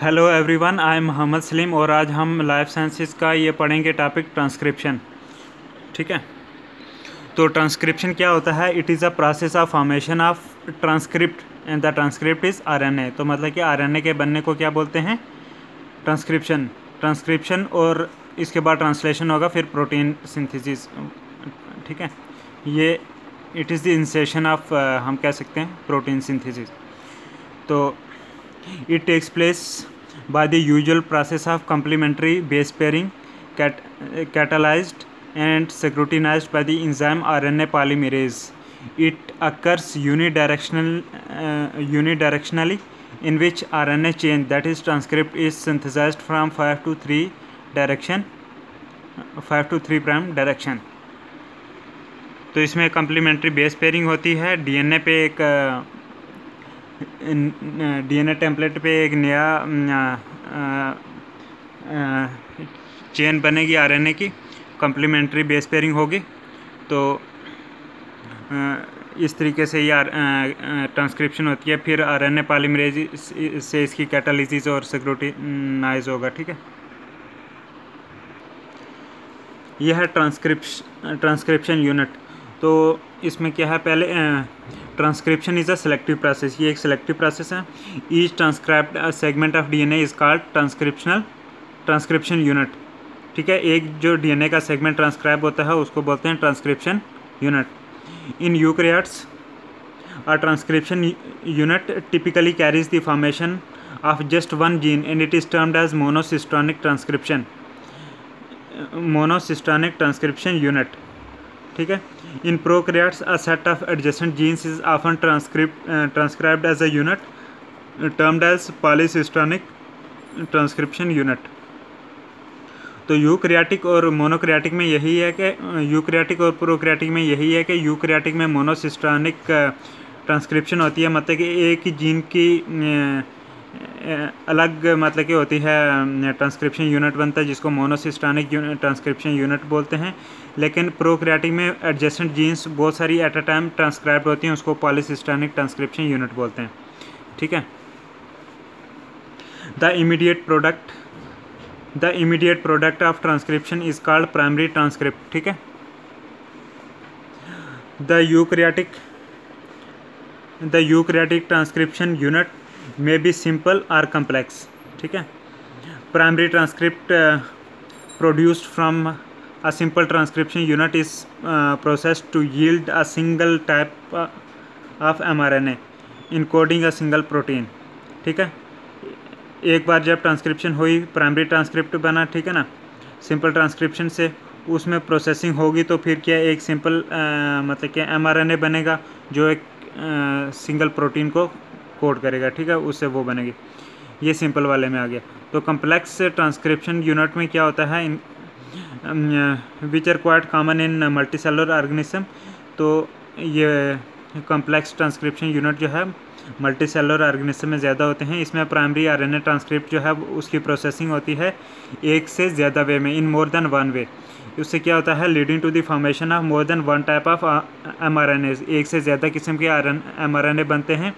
Hello everyone, I am Mohammad Salim और आज हम लाइफ साइंसेस का ये पढ़ेंगे टॉपिक ट्रांसक्रिप्शन। ठीक है, तो ट्रांसक्रिप्शन क्या होता है? It is a process of formation of transcript and the transcript is RNA. तो मतलब कि आरएनए के बनने को क्या बोलते हैं? ट्रांसक्रिप्शन। ट्रांसक्रिप्शन और इसके बाद ट्रांसलेशन होगा, फिर प्रोटीन सिंथेसिस। ठीक है, ये it is the incision of हम कह सकते हैं प्रोटीन सिंथेसिस। तो it takes place by the usual process of complementary base pairing catalyzed and scrutinized by the enzyme RNA polymerase. It occurs unidirectionally, in which RNA chain, that is transcript, is synthesized from 5 to 3 prime direction. तो इसमें complementary base pairing होती है। DNA पे एक DNA template पे एक नया chain बनेगी आरएनए की, कम्प्लीमेंट्री बेस पेयरिंग होगी। तो इस तरीके से ये ट्रांसक्रिप्शन होती है। फिर आरएनए पॉलीमरेज से इसकी कैटालिसिस और सिंक्रोनाइज होगा। ठीक है, यह है ट्रांसक्रिप्शन यूनिट। तो इसमें क्या है? पहले transcription is a selective process. ये एक सेलेक्टिव प्रोसेस है। Each transcribed segment of DNA is called transcription unit. ठीक है, एक जो डीएनए का सेगमेंट ट्रांसक्राइब होता है उसको बोलते हैं transcription unit. In eukaryotes a transcription unit typically carries the formation of just one gene and it is termed as monocistronic transcription unit. ठीक है, in prokaryotes a set of adjacent genes is often transcribed as a unit termed as polycystonic transcription unit. तो eukaryotic और monokaryotic में यही है कि eukaryotic और prokaryotic में यही है कि यूकैरियोटिक में मोनोसिस्टोनिक ट्रांसक्रिप्शन होती है, मतलब कि एक ही जीन की अलग मतलब कि होती है ट्रांसक्रिप्शन यूनिट बनता है, जिसको मोनोसिस्टोनिक ट्रांसक्रिप्शन यूनिट बोलते हैं। लेकिन प्रोकैरियोटिक में एडजेसेंट जीन्स बहुत सारी एट अ टाइम ट्रांसक्राइब होती हैं, उसको पॉलीसिस्टोनिक ट्रांसक्रिप्शन यूनिट बोलते हैं। ठीक है, the immediate product of transcription is called primary transcript. ठीक है, the eukaryotic transcription unit may be simple or complex. ठीक है, primary transcript produced from a simple transcription unit is processed to yield a single type of mRNA encoding a single protein. ठीक है, एक बार जब transcription हुई, primary transcript बना, ठीक है ना, सिंपल ट्रांसक्रिप्शन से उसमें प्रोसेसिंग होगी तो फिर क्या एक सिंपल मतलब कि mRNA बनेगा जो एक सिंगल प्रोटीन को कोड करेगा। ठीक है, उससे वो बनेगी। ये सिंपल वाले में आ गया। तो कम्प्लेक्स ट्रांसक्रिप्शन यूनिट में क्या होता है? Which are quite common in multicellular organism. तो ये कम्प्लेक्स ट्रांसक्रिप्शन यूनिट जो है मल्टीसेलुलर ऑर्गेनिज्म में ज़्यादा होते हैं। इसमें प्राइमरी आरएनए ट्रांसक्रिप्ट जो है उसकी प्रोसेसिंग होती है एक से ज़्यादा वे में, इन मोर देन वन वे। उससे क्या होता है? Leading to the formation of more than one type of mRNA। एक से ज़्यादा किस्म के mRNA बनते हैं।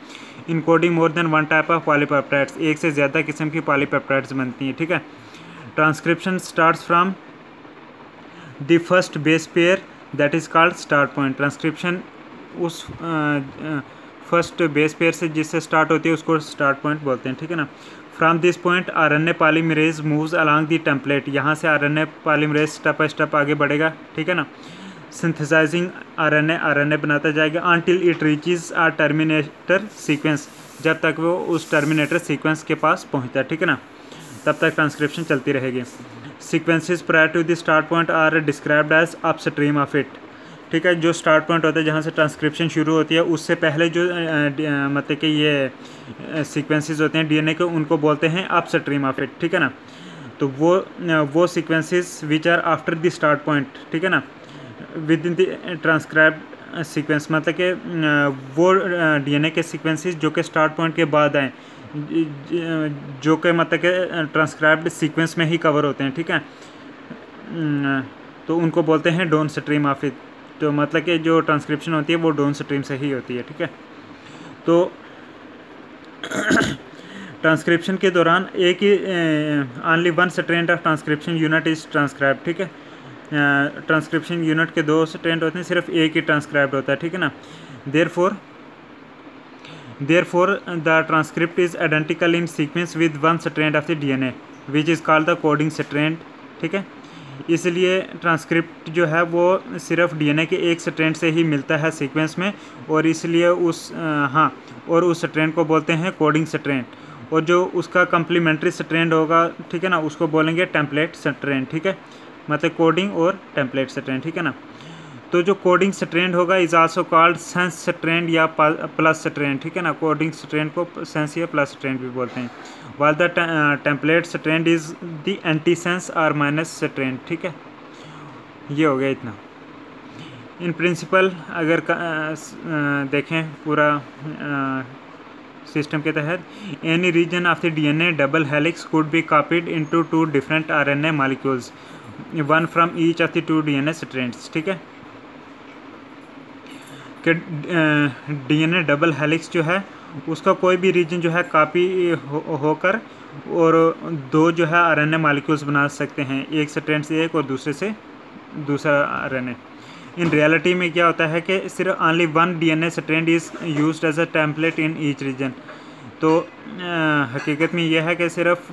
Encoding more than one type of polypeptides, एक से ज़्यादा किस्म की पॉलीपेप्टाइड्स बनती हैं। ठीक है, transcription starts from the first base pair that is called start point. Transcription उस फर्स्ट बेस पेयर से जिससे स्टार्ट होती है उसको स्टार्ट पॉइंट बोलते हैं। ठीक है ना, from this point RNA polymerase moves along the template. यहाँ से RNA polymerase step by step आगे बढ़ेगा। ठीक है ना, सिंथेसाइजिंग आरएनए बनाता जाएगा until it reaches a terminator sequence, जब तक वो उस टर्मिनेटर सीक्वेंस के पास पहुंचता है। ठीक है ना, तब तक ट्रांसक्रिप्शन चलती रहेगी। Sequences prior to the start point are described as upstream of it. ठीक है, जो स्टार्ट पॉइंट होता है जहाँ से ट्रांसक्रिप्शन शुरू होती है उससे पहले जो मतलब कि ये सीक्वेंसेस होते हैं डीएनए के, उनको बोलते हैं अपस्ट्रीम ऑफ इट। ठीक है ना, तो वो sequences which are after the start point, ठीक है ना, within the transcribed sequence, मतलब कि वो डीएनए के सीक्वेंसेस जो कि स्टार्ट पॉइंट के बाद आए, जो कि मतलब कि ट्रांसक्राइब्ड सीक्वेंस में ही कवर होते हैं। ठीक है, तो उनको बोलते हैं डाउन स्ट्रीम ऑफ इट। तो मतलब कि जो ट्रांसक्रिप्शन होती है वो डाउन स्ट्रीम से ही होती है। ठीक है, तो ट्रांसक्रिप्शन के दौरान एक ही only one strand of transcription unit is transcribe, ठीक है। ट्रांसक्रिप्शन यूनिट के 2 स्ट्रैंड होते हैं, सिर्फ एक ही ट्रांसक्राइब होता है, ठीक है ना। Therefore the transcript is identical in sequence with one strand of the DNA which is called the coding strand, ठीक है। इसलिए ट्रांसक्रिप्ट जो है वो सिर्फ डीएनए के एक स्ट्रैंड से ही मिलता है सीक्वेंस में, और इसलिए उस स्ट्रैंड को बोलते हैं कोडिंग स्ट्रैंड। और जो उसका कम्प्लीमेंट्री स्ट्रैंड होगा, ठीक है ना, उसको बोलेंगे टेम्पलेट स्ट्रैंड, ठीक है। मतलब कोडिंग और टेम्पलेट स्ट्रैंड, ठीक है ना। तो जो कोडिंग स्ट्रैंड होगा is also called sense strand या प्लस स्ट्रैंड, ठीक है ना। कोडिंग स्ट्रैंड को सेंस या प्लस स्ट्रैंड भी बोलते हैं। वाल the template strand is the anti sense और माइनस स्ट्रैंड, ठीक है। ये हो गया इतना। इन प्रिंसिपल अगर देखें पूरा सिस्टम के तहत, any region of the DNA double helix could be copied into 2 different RNA molecules, one from each of the 2 DNA strands, ठीक है। कि डीएनए डबल हेलिक्स जो है उसका कोई भी रीजन जो है कॉपी होकर और 2 जो है आरएनए मॉलिक्यूल्स बना सकते हैं, एक स्ट्रैंड से एक और दूसरे से दूसरा आरएनए। इन रियलिटी में क्या होता है कि सिर्फ only one DNA strand is used as a template in each region. तो हकीकत में यह है कि सिर्फ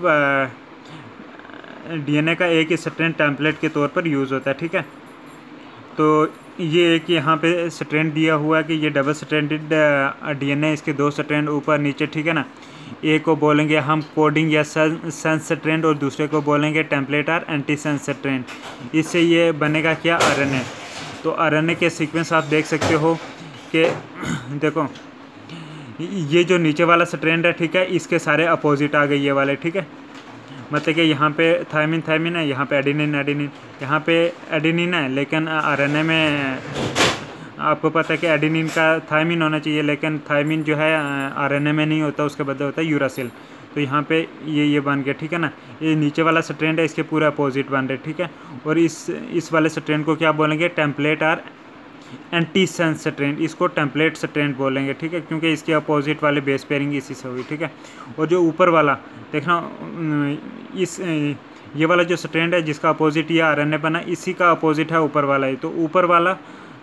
डीएनए का एक ही स्ट्रैंड टेम्पलेट के तौर पर यूज़ होता है, ठीक है। तो ये एक यहाँ पे स्ट्रैंड दिया हुआ है कि ये डबल स्ट्रैंडेड डीएनए, इसके 2 स्ट्रैंड ऊपर नीचे, ठीक है ना। एक को बोलेंगे हम कोडिंग या सेंस स्ट्रैंड और दूसरे को बोलेंगे टेम्पलेट और एंटी सेंस स्ट्रैंड। इससे ये बनेगा क्या, आरएनए। तो आरएनए के सीक्वेंस आप देख सकते हो कि देखो ये जो नीचे वाला स्ट्रैंड है, ठीक है, इसके सारे अपोजिट आ गए ये वाले, ठीक है। मतलब कि यहाँ पे थायमिन है, यहाँ पे एडेनिन, यहाँ पे एडेनिन है, लेकिन आरएनए में आपको पता है कि एडेनिन का थायमिन होना चाहिए, लेकिन थायमिन जो है आरएनए में नहीं होता, उसके बदले होता है यूरासिल। तो यहाँ पे ये बन गया, ठीक है ना। ये नीचे वाला स्ट्रैंड है, इसके पूरा अपोजिट बन रहे, ठीक है। और इस वाले स्ट्रैंड को क्या बोलेंगे, टेम्पलेट और एंटी सेंस स्ट्रैंड, इसको टेम्पलेट स्ट्रैंड बोलेंगे, ठीक है, क्योंकि इसके अपोजिट वाले बेस पेयरिंग इसी से हुई, ठीक है। और जो ऊपर वाला देखना, ये वाला जो स्ट्रैंड है जिसका अपोजिट ये आरएनए बना, इसी का अपोजिट है ऊपर वाला ही। तो ऊपर वाला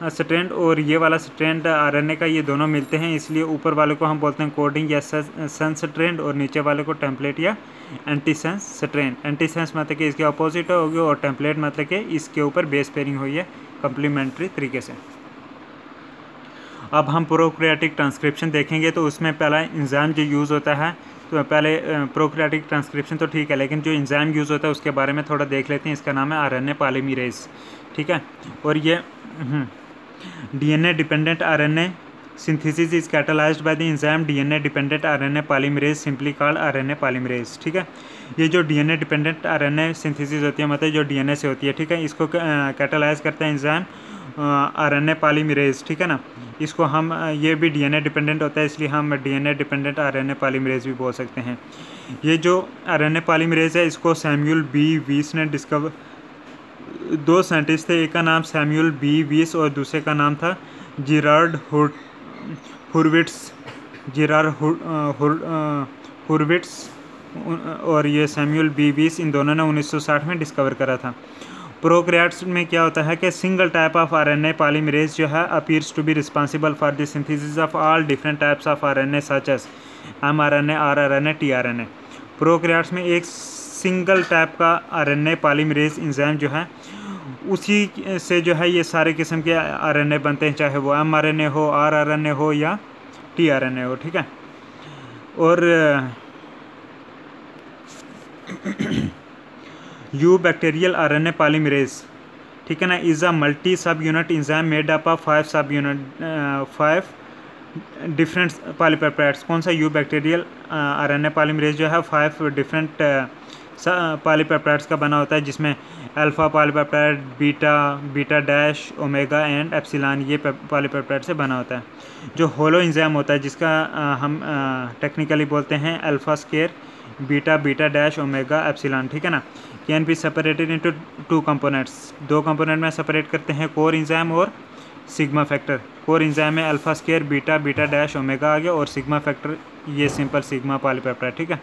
स्ट्रैंड और ये वाला स्ट्रैंड आरएनए का ये दोनों मिलते हैं, इसलिए ऊपर वाले को हम बोलते हैं कोडिंग या सेंस स्ट्रैंड और नीचे वाले को टेम्पलेट या anti sense strand. Anti sense मतलब कि इसके अपोजिट होगी और टेम्पलेट मतलब कि इसके ऊपर बेस पेयरिंग हुई है कम्प्लीमेंट्री तरीके से। अब हम प्रोकैरियोटिक ट्रांसक्रिप्शन देखेंगे, तो उसमें पहला एंजाइम जो यूज़ होता है, तो पहले प्रोकैरियोटिक ट्रांसक्रिप्शन तो ठीक है, लेकिन जो एंजाइम यूज़ होता है उसके बारे में थोड़ा देख लेते हैं। इसका नाम है आरएनए पॉलीमरेज, ठीक है। और ये DNA dependent RNA synthesis is catalysed by the enzyme DNA dependent RNA polymerase simply called RNA polymerase, ठीक है। ये जो डीएनए डिपेंडेंट आरएनए सिंथेसिस होती है, मतलब जो डीएनए से होती है, ठीक है, इसको कैटलाइज करता है एंजाइम आरएनए पॉलीमरेज, ठीक है ना। इसको हम ये भी डीएनए डिपेंडेंट होता है, इसलिए हम डीएनए डिपेंडेंट आरएनए पॉलीमरेज भी बोल सकते हैं। ये जो आरएनए पॉलीमरेज है, इसको सैमुअल बी वीस ने डिस्कवर, 2 साइंटिस्ट थे, एक का नाम सैमुअल बी वीस और दूसरे का नाम था जेरार्ड हुरविट्स, और ये सैमुअल बी वीस, इन दोनों ने 1960 में डिस्कवर करा था। प्रोकैरियोट्स में क्या होता है कि single type of RNA polymerase जो है appears to be responsible for the synthesis of all different types of RNA such as mRNA, rRNA, tRNA. Prokaryotes में एक सिंगल टाइप का आरएनए पॉलीमरेज एंजाइम जो है, उसी से जो है ये सारे किस्म के आरएनए बनते हैं, चाहे वो एमआरएनए हो, आरआरएनए हो या टीआरएनए हो, ठीक है। और यूबैक्टीरियल आरएनए पॉलीमरेज, ठीक है ना, इज़ अ मल्टी सब unit enzyme made up of 5 different polypeptides. कौन सा यूबैक्टीरियल आरएनए पॉलीमरेज जो है 5 डिफरेंट पॉलीपेप्टाइड्स का बना होता है, जिसमें alpha polypeptide, beta dash, omega and epsilon, ये पॉलीपेप्टाइड से बना होता है। जो होलो एंजाइम होता है, जिसका हम टेक्निकली बोलते हैं alpha square, beta dash, omega, epsilon, ठीक है ना, can be separated into 2 components. 2 component में सेपरेट करते हैं, कोर एंजाइम और सिग्मा फैक्टर। कोर एंजाइम में alpha square, beta dash, omega आ गया, और सिग्मा फैक्टर ये सिंपल सिग्मा पॉलीपेप्टाइड, ठीक है।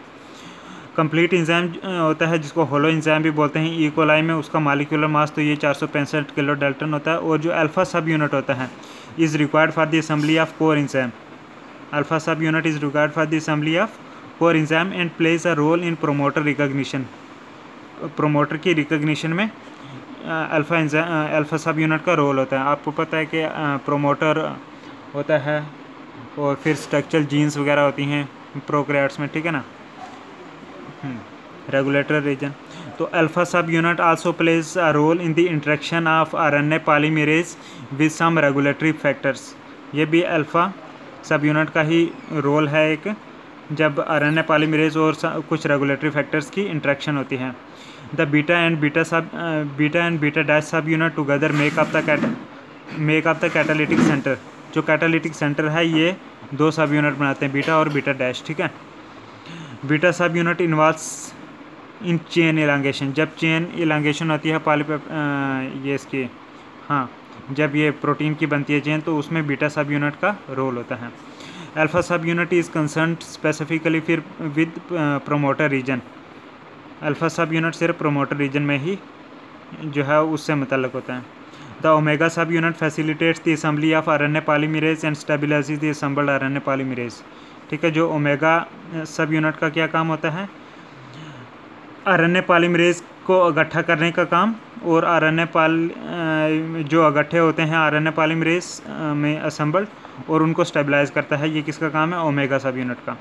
कंप्लीट इंजाइम होता है जिसको होलो इंजाइम भी बोलते हैं ई कोलाई में, उसका मालिकुलर मास तो ये 465 किलो डाल्टन होता है। और जो अल्फ़ा सब यूनिट होता है is required for the assembly of core enzyme, alpha सब unit is required for the assembly of core enzyme and plays a role in promoter recognition, promoter की रिकॉग्निशन में अल्फ़ा सब यूनिट का role होता है। आपको पता है कि प्रोमोटर होता है और फिर स्ट्रक्चरल जीन्स वगैरह होती हैं प्रोकैरियोट्स में, ठीक है ना, रेगुलेटरी रीजन। तो अल्फ़ा सब unit also plays a role in the interaction of RNA polymerase with some regulatory factors, ये भी अल्फ़ा सब यूनिट का ही रोल है एक, जब आरएनए पॉलीमरेज और कुछ रेगुलेटरी फैक्टर्स की इंटरेक्शन होती है। The beta and beta dash सब unit together make up the catalytic centre, जो कैटालिटिक सेंटर है ये दो सब यूनिट बनाते हैं, बीटा और बीटा डैश, ठीक है। बीटा सब unit involves in chain elongation, जब चेन इलांगेशन होती है ये इसकी जब ये प्रोटीन की बनती है चेन, तो उसमें बीटा सब यूनिट का रोल होता है। अल्फ़ा सब यूनिट इज़ कंसर्न्ड स्पेसिफिकली फिर विद प्रोमोटर रीजन, अल्फ़ा सब यूनिट सिर्फ प्रोमोटर रीजन में ही जो है उससे मुतल्लिक होता है। The omega sub unit facilitates the assembly of RNA polymerase and stabilises the assembled RNA polymerase, ठीक है। जो ओमेगा सब यूनिट का क्या काम होता है, आरएनए पॉलीमरेज को इकट्ठा करने का काम, और आरएनए जो इकट्ठे होते हैं आरएनए पॉलीमरेज में असेंबल्ड, और उनको स्टेबलाइज करता है, ये किसका काम है, ओमेगा सब यूनिट का।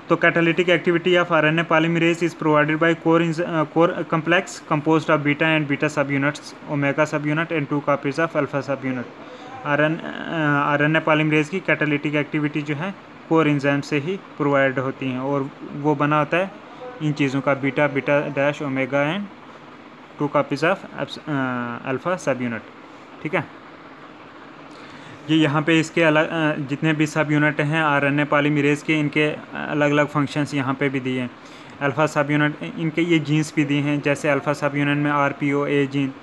तो catalytic activity of RNA polymerase is provided by core complex composed of beta and beta sub units, omega sub unit and 2 copies of alpha sub unit. RNA polymerase की catalytic activity जो है core enzyme से ही provide होती हैं, और वो बना होता है इन चीज़ों का, beta, beta dash, omega and 2 copies of alpha sub unit, ठीक है। ये यहाँ पे इसके अलग जितने भी सब यूनिट हैं आरएनए पॉलीमरेज के, इनके अलग अलग फंक्शंस यहाँ पे भी दिए हैं। अल्फ़ा सब यूनिट इनके ये जीन्स भी दिए हैं, जैसे अल्फ़ा सब यूनिट में RPO-A जीन,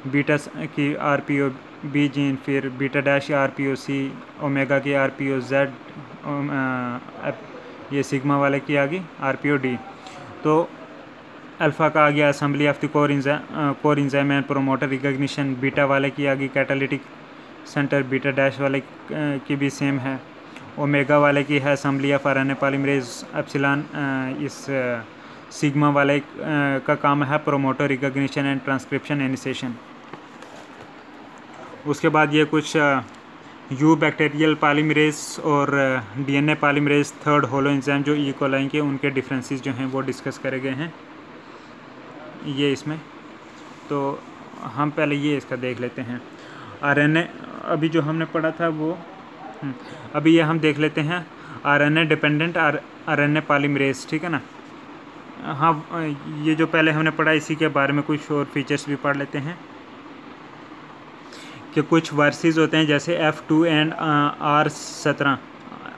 बीटा की RPO-B जीन, फिर बीटा डैश RPO-C, ओमेगा की RPO-Z, ये सिग्मा वाले की आ गई RPO-D। तो अल्फ़ा का आ गया assembly of the core enzyme and promoter recognition, beta वाले की आ गई कैटालिटिक सेंटर, बीटा डैश वाले की भी सेम है, ओमेगा वाले की है assembly of RNA polymerase, epsilon इस सिग्मा वाले का काम है promoter recognition and transcription initiation. उसके बाद ये कुछ यू बैक्टीरियल पॉलीमरेज और DNA polymerase third holo enzyme जो ई कोलाई के, उनके डिफरेंसेस जो हैं वो डिस्कस करे गए हैं ये इसमें। तो हम पहले ये इसका देख लेते हैं। आरएनए अभी जो हमने पढ़ा था वो अभी ये हम देख लेते हैं आरएनए डिपेंडेंट आरएनए पॉलीमरेज, ठीक है ना। हाँ, ये जो पहले हमने पढ़ा इसी के बारे में कुछ और फीचर्स भी पढ़ लेते हैं कि कुछ वर्सेस होते हैं जैसे F2 एंड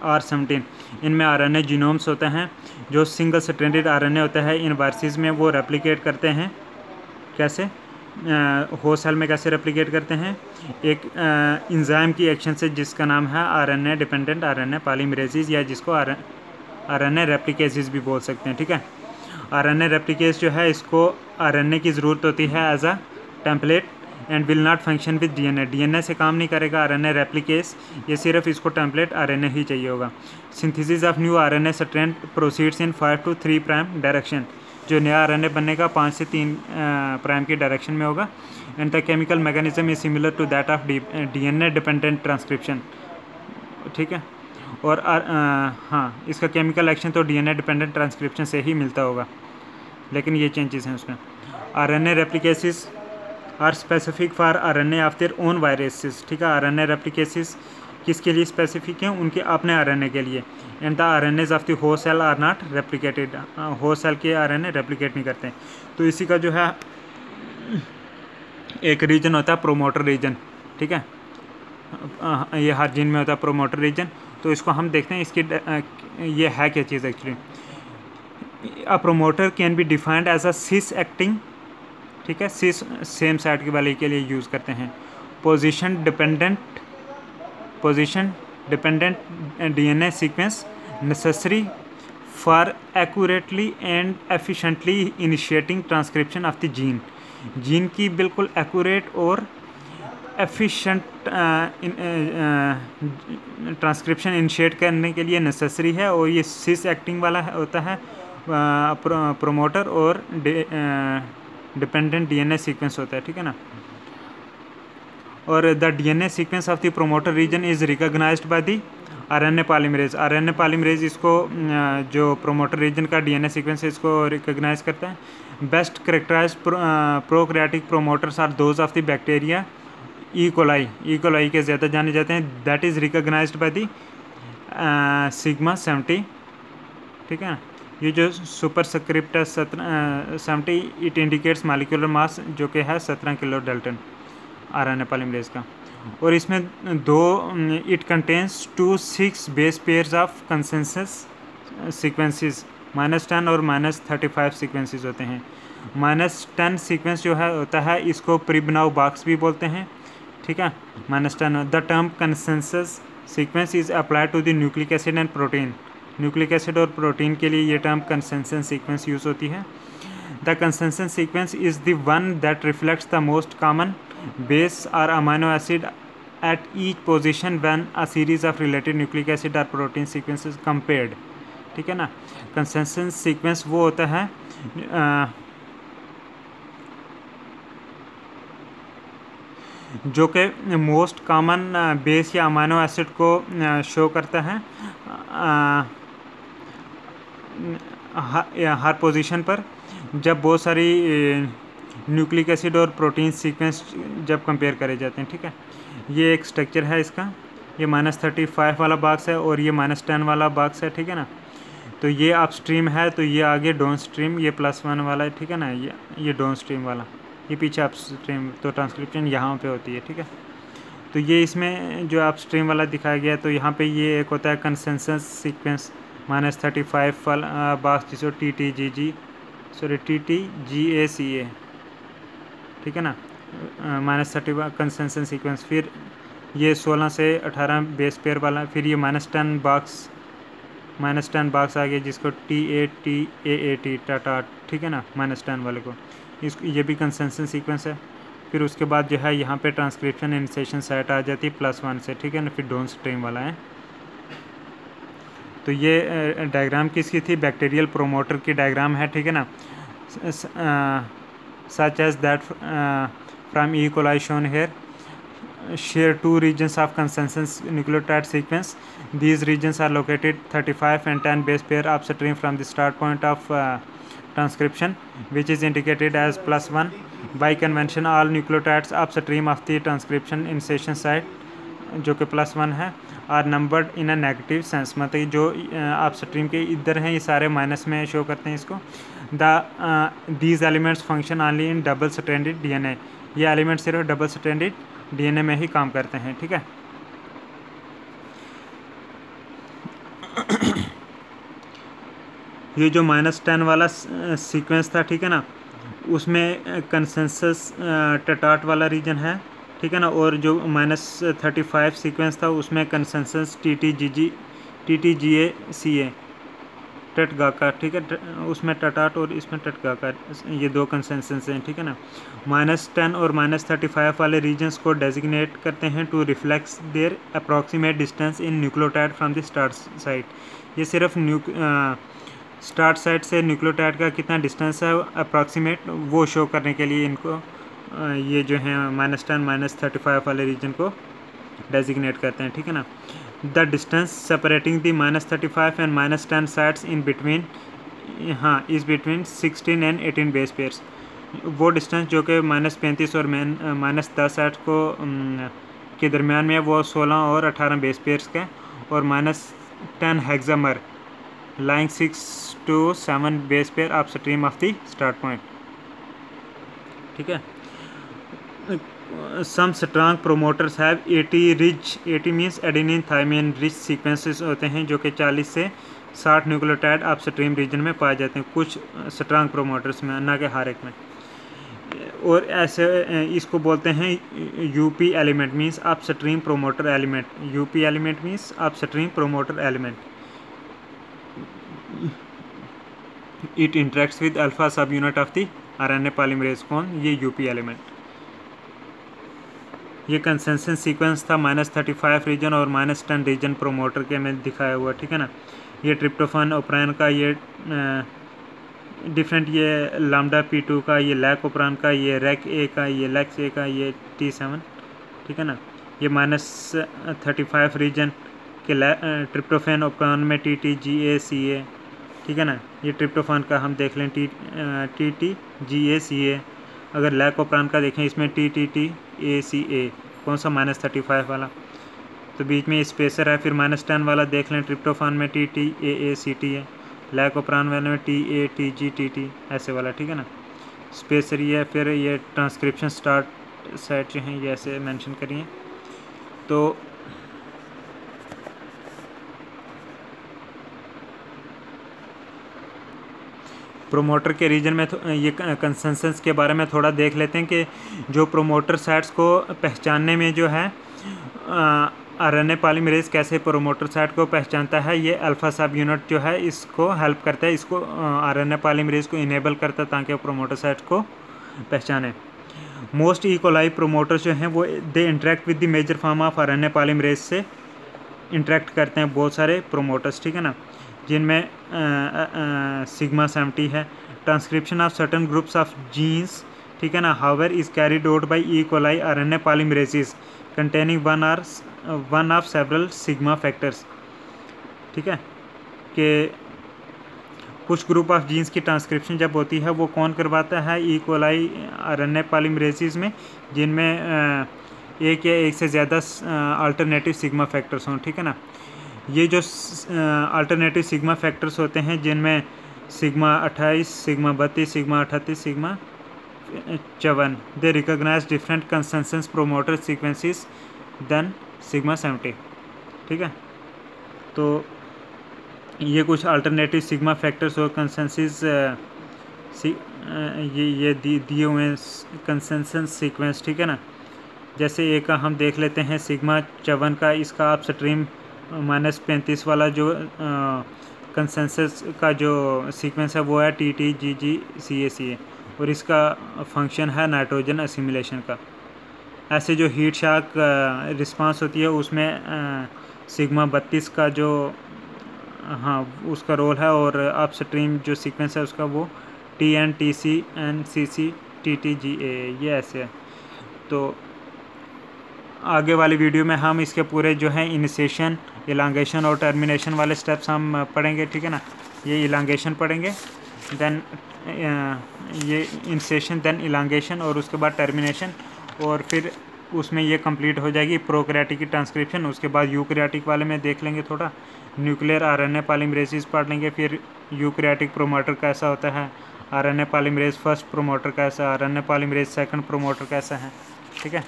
R17, इनमें आरएनए जीनोम्स होते हैं जो सिंगल स्ट्रैंडेड आरएनए होता है। इन वर्सेस में वो रेप्लिकेट करते हैं, कैसे होस्ट सेल में कैसे रेप्लिकेट करते हैं, एक इंजाइम की एक्शन से जिसका नाम है आरएनए डिपेंडेंट आरएनए पॉलीमरेजेस, या जिसको आरएनए रेप्लिकेसेस भी बोल सकते हैं, ठीक है। आरएनए रेप्लिकेस जो है इसको आरएनए की ज़रूरत होती है as a template and will not function with DNA, DNA से काम नहीं करेगा आरएनए रेप्लिकेस, ये सिर्फ इसको टेम्पलेट आरएनए ही चाहिए होगा। Synthesis of new RNA strand proceeds in 5 to 3 prime direction, जो नया आरएनए बनने का 5 से 3 प्राइम की डायरेक्शन में होगा। And the chemical mechanism is similar to that of DNA dependent transcription, ठीक है। और हाँ, इसका केमिकल एक्शन तो डीएनए डिपेंडेंट ट्रांसक्रिप्शन से ही मिलता होगा, लेकिन ये चेंजेस हैं उसमें। RNA replicases are specific for RNA of their own viruses, ठीक है। आरएनए रेप्लिकेसिस किसके लिए स्पेसिफिक हैं, उनके अपने आरएनए के लिए। And the RNAs of the host cell are not replicated, host cell के आरएनए रेप्लिकेट नहीं करते। तो इसी का जो है एक रीजन होता है प्रोमोटर रीजन, ठीक है। ये हर जीन में होता है प्रोमोटर रीजन। तो इसको हम देखते हैं इसकी ये है क्या चीज़ actually. A promoter can be defined as a cis acting, ठीक है, सिस सेम साइड की वाले के लिए यूज़ करते हैं। Position dependent DNA sequence necessary for accurately and efficiently initiating transcription of the gene. Gene की बिल्कुल एक्यूरेट और एफिशिएंट ट्रांसक्रिप्शन इनिशिएट करने के लिए नेसेसरी है, और ये सिस एक्टिंग वाला होता है प्रोमोटर, और डिपेंडेंट डीएनए सीक्वेंस होता है, ठीक है ना। और the DNA sequence of the promoter region is recognised by the RNA polymerase. RNA polymerase इसको जो प्रोमोटर रीजन का डीएनए सीक्वेंस है इसको रिकॉग्नाइज करता है। Best characterised prokaryotic promoters are those of the bacteria E coli के ज़्यादा जाने जाते हैं। That is recognised by the sigma 70, ठीक है। ये जो सुपर स्क्रिप्ट है 70, इट इंडिकेट्स मॉलिक्यूलर मास जो कि है 17 किलो डाल्टन आरएनए पॉलीमरेज का। और इसमें it contains 2 6 base pairs of consensus sequences, -10 और -35 सीक्वेंसेस होते हैं। -10 सीक्वेंस जो है होता है इसको प्रीबनाउ बॉक्स भी बोलते हैं, ठीक है। -10 the term consensus sequence is applied to the nucleic acid and protein. Nucleic acid और प्रोटीन के लिए ये टर्म कंसेंसस सीक्वेंस यूज़ होती है। The consensus sequence is the one that reflects the most common base और amino acid at each position when a series of related nucleic acid or protein sequences compared, ठीक है ना। Consensus sequence वो होता है जो कि मोस्ट कॉमन बेस या अमाइनो एसिड को शो करता है हर पोजीशन पर, जब बहुत सारी न्यूक्लिक एसिड और प्रोटीन सीक्वेंस जब कंपेयर करे जाते हैं, ठीक है। ये एक स्ट्रक्चर है इसका, ये -35 वाला बॉक्स है और ये -10 वाला बॉक्स है, ठीक है ना। तो ये अपस्ट्रीम है, तो ये आगे डाउन स्ट्रीम, ये +1 वाला है, ठीक है ना। ये डाउन स्ट्रीम वाला, ये पीछे अपस्ट्रीम, तो ट्रांसक्रिप्शन यहाँ पे होती है, ठीक है। तो ये इसमें जो अपस्ट्रीम वाला दिखाया गया, तो यहाँ पे ये एक होता है कंसेंसस सीक्वेंस -35 वाला बॉक्स जिसको TTGACA, ठीक है ना, -30 कंसेंसस सीक्वेंस। फिर ये 16 से 18 बेस पेयर वाला, फिर ये -10 बॉक्स आ गया जिसको TATAAT टाटा, ठीक है ना, -10 वाले को, ये भी कंसेंसस सीक्वेंस है। फिर उसके बाद जो है यहाँ पे ट्रांसक्रिप्शन इनिशिएशन साइट आ जाती है +1 से, ठीक है ना। फिर डाउन स्ट्रीम वाला है। तो ये डायग्राम किसकी थी, बैक्टीरियल प्रोमोटर की डायग्राम है, ठीक है ना। Such as that from E. coli shown here share 2 regions of consensus nucleotide sequence. These regions are located 35 and 10 base pair upstream from the start point of transcription, which is indicated as +1. By convention, all nucleotides upstream of the transcription initiation site, जो कि +1 है, are numbered in a negative sense, मतलब जो upstream के इधर हैं ये सारे माइनस में शो करते हैं इसको। these elements function only in double stranded DNA. ये एलिमेंट सिर्फ डबल स्ट्रैंडेड डीएनए में ही काम करते हैं, ठीक है। ये जो -10 वाला सीक्वेंस था, ठीक है ना, उसमें कंसेंसस टटाट वाला रीजन है, ठीक है ना। और जो -35 सीक्वेंस था उसमें कंसेंसस TTGACA टटगाका, ठीक है, उसमें टटाट और इसमें टटगाका, ये 2 कंसेंसस हैं, ठीक है ना। -10 और -35 वाले रीजन्स को डेजिग्नेट करते हैं to reflect their approximate distance in nucleotide from the start site. ये सिर्फ स्टार्ट साइट से न्यूक्लियोटाइड का कितना डिस्टेंस है अप्रॉक्सीमेट, वो शो करने के लिए इनको ये जो है -10 -35 वाले रीजन को डेजिग्नेट करते हैं, ठीक है ना। The distance separating the -35 and -10 sites in between, हाँ, is between 16 and 18 base pairs. वो डिस्टेंस जो कि -35 और -10 साइट्स को के दरमियान में, वो 16 और 18 बेस पेयर्स का, और -10 hexamer lying 6 to 7 base pair upstream of the start point, ठीक है। Some strong promoters have 80 means adenine thymine rich sequences होते हैं जो कि 40 से 60 न्यूक्लियोटाइड अपस्ट्रीम रीजन में पाए जाते हैं, कुछ स्ट्रांग प्रोमोटर्स में, ना कि हर एक में। और ऐसे इसको बोलते हैं UP element, means upstream promoter element. UP element means upstream promoter element. It interacts with alpha sub unit of the RNA polymerase. कौन? ये यूपी एलिमेंट। ये कंसेंसस सीक्वेंस था -35 रीजन और -10 रीजन प्रोमोटर के में दिखाया हुआ, ठीक है ना। ये ट्रिप्टोफान ओपरान का, ये डिफरेंट, ये लामडा P2 का, ये लैक ओपरान का, ये रैक ए का, ये लैक्स ए का, ये T7, ठीक है ना। ये -35 रीजन के ट्रिप्टोफान ओपरान में TTGACA, ठीक है ना। ये ट्रिप्टोफान का हम देख लें TTGACA। अगर लैक ओपरान का देखें इसमें TTTACA, कौन सा? -35 वाला। तो बीच में स्पेसर है। फिर -10 वाला देख लें ट्रिप्टोफान में TTAACT है, लैक ओपरान वाले में TATGTT, ऐसे वाला, ठीक है ना। स्पेसर ये है। फिर ये ट्रांसक्रिप्शन स्टार्ट साइट जो हैं ये ऐसे मेंशन करिए। तो प्रोमोटर के रीजन में ये कंसेंसस के बारे में थोड़ा देख लेते हैं कि जो प्रोमोटर साइट्स को पहचानने में जो है आरएनए पॉलीमरेज कैसे प्रोमोटर साइट को पहचानता है, ये अल्फा सब यूनिट जो है इसको हेल्प करता है, इसको आरएनए पॉलीमरेज को इनेबल करता है ताकि वो प्रोमोटर साइट को पहचाने। मोस्ट ई कोलाई प्रोमोटर्स जो हैं वो they interact with the major form of RNA polymerase से इंटरेक्ट करते हैं बहुत सारे प्रोमोटर्स, ठीक है ना, जिनमें सिग्मा 70 है। Transcription of certain groups of genes, ठीक है ना, however is carried out by E coli RNA polymerases containing one of several sigma factors, ठीक है। कि कुछ ग्रुप ऑफ जीन्स की ट्रांसक्रिप्शन जब होती है वो कौन करवाता है? ई कोलाई आरएनए पॉलीमरेजेस में, जिनमें एक या एक से ज़्यादा अल्टरनेटिव सिग्मा फैक्टर्स हों, ठीक है ना। ये जो अल्टरनेटिव सिग्मा फैक्टर्स होते हैं जिनमें sigma 28, sigma 32, sigma 38, sigma 54, they recognise different consensus promoter sequences than sigma 70, ठीक है। तो ये कुछ अल्टरनेटिव सिग्मा फैक्टर्स और कंसेंसस ये दिए हुए कंसेंसस सीक्वेंस, ठीक है ना। जैसे एक हम देख लेते हैं सिग्मा 54 का, इसका आप स्ट्रीम -35 वाला जो कंसेंसस का जो सीक्वेंस है वो है TTGGCACA और इसका फंक्शन है नाइट्रोजन असिमिलेशन का। ऐसे जो हीट शॉक रिस्पांस होती है उसमें सिग्मा 32 का जो उसका रोल है, और अपस्ट्रीम जो सीक्वेंस है उसका वो TNTCNCCTTGA, ये ऐसे है। तो आगे वाली वीडियो में हम इसके पूरे जो है इनिशिएशन, इलांगेशन और टर्मिनेशन वाले स्टेप्स हम पढ़ेंगे, ठीक है ना। ये इलांगेशन पढ़ेंगे, देन ये इनिशिएशन, देन इलांगेशन और उसके बाद टर्मिनेशन, और फिर उसमें ये कंप्लीट हो जाएगी प्रोकैरियोटिक की ट्रांसक्रिप्शन। उसके बाद यूकैरियोटिक वाले में देख लेंगे थोड़ा, न्यूक्लियर आरएनए पॉलीमरेजेस पढ़ लेंगे। फिर यूकैरियोटिक प्रोमोटर कैसा होता है, आरएनए पॉलीमरेज फर्स्ट प्रोमोटर कैसा, आरएनए पॉलीमरेज सेकंड प्रोमोटर कैसा है, ठीक है।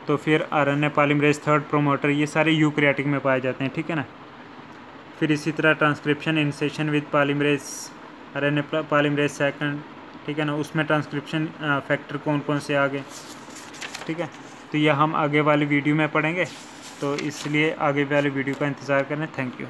तो फिर आरएनए पॉलीमरेज थर्ड प्रोमोटर, ये सारे यूकैरियोटिक में पाए जाते हैं, ठीक है ना। फिर इसी तरह transcription initiation with polymerase, RNA polymerase second, ठीक है ना, उसमें ट्रांसक्रिप्शन फैक्टर कौन कौन से आ गए, ठीक है। तो यह हम आगे वाली वीडियो में पढ़ेंगे, तो इसलिए आगे वाली वीडियो का इंतज़ार करें। Thank you.